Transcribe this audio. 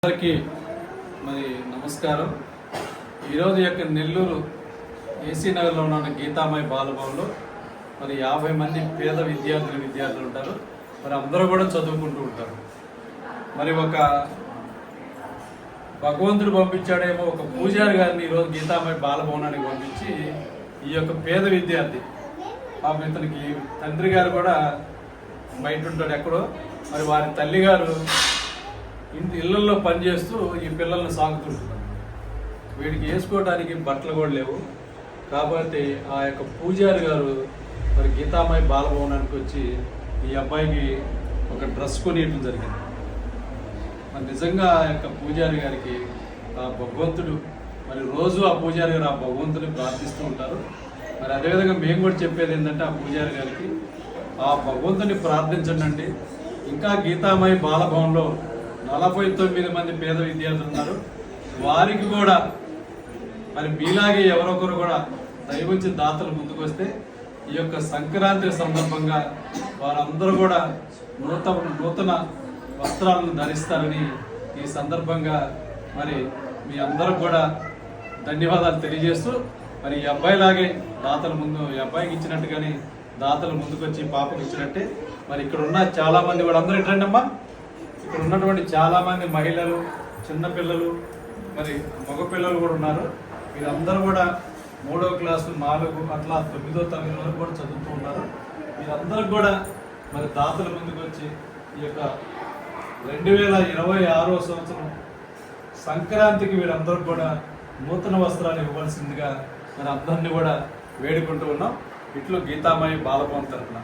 అందరికీ మరి నమస్కారం. ఈరోజు యొక్క నెల్లూరు ఏసీ నగర్లో ఉన్న గీతామయ బాలభవన్లో మరి 50 మంది పేద విద్యార్థులు ఉంటారు. మరి అందరూ కూడా చదువుకుంటూ ఉంటారు. మరి ఒక భగవంతుడు పంపించాడేమో ఒక పూజారి గారిని ఈరోజు గీతామయ బాలభవనానికి పంపించి ఈ యొక్క పేద విద్యార్థి ఇతనికి తండ్రి గారు కూడా బయట ఉంటాడు ఎక్కడో, మరి వారి తల్లి గారు ఇళ్లలో పనిచేస్తూ ఈ పిల్లల్ని సాగుతుంటున్నారు. వీడికి వేసుకోవడానికి బట్టలు కూడా లేవు. కాబట్టి ఆ యొక్క పూజారి గారు మరి గీతామయ బాలభవనానికి వచ్చి ఈ అబ్బాయికి ఒక డ్రెస్ కొనియడం జరిగింది. మరి నిజంగా ఆ యొక్క పూజారి గారికి ఆ భగవంతుడు మరి రోజు ఆ పూజారి గారు ఆ భగవంతుని ప్రార్థిస్తూ ఉంటారు. మరి అదేవిధంగా మేము కూడా చెప్పేది ఏంటంటే ఆ పూజారి గారికి ఆ భగవంతుని ప్రార్థించండి. ఇంకా గీతామయ బాలభవన్లో 49 మంది పేద విద్యార్థులు ఉన్నారు. వారికి కూడా మరి మీలాగే ఎవరొకరు కూడా దైవంచి దాతలు ముందుకు వస్తే ఈ యొక్క సంక్రాంతి సందర్భంగా వారందరూ కూడా నూతన వస్త్రాలను ధరిస్తారని ఈ సందర్భంగా మరి మీ అందరూ కూడా ధన్యవాదాలు తెలియజేస్తూ, మరి ఈ అబ్బాయిలాగే దాతల ముందు ఈ అబ్బాయికి ఇచ్చినట్టుగానే దాతలు ముందుకు వచ్చి పాపకు ఇచ్చినట్టే మరి ఇక్కడ ఉన్న చాలామంది కూడా అందరూ ఇట్రండి అమ్మా. ఇక్కడ ఉన్నటువంటి చాలామంది మహిళలు, చిన్నపిల్లలు, మరి మగపిల్లలు కూడా ఉన్నారు. వీరందరూ కూడా 3వ క్లాసు 4 అట్లా 9వ తరగతి వరకు కూడా చదువుతూ ఉన్నారు. వీరందరూ కూడా మరి దాతల ముందుకు వచ్చి ఈ యొక్క 2026వ సంవత్సరం సంక్రాంతికి వీరందరూ కూడా నూతన వస్త్రాలు ఇవ్వవలసిందిగా మరి అందరినీ కూడా వేడుకుంటూ ఉన్నాం. ఇట్లు గీతామయ బాలభవన్ తరఫున.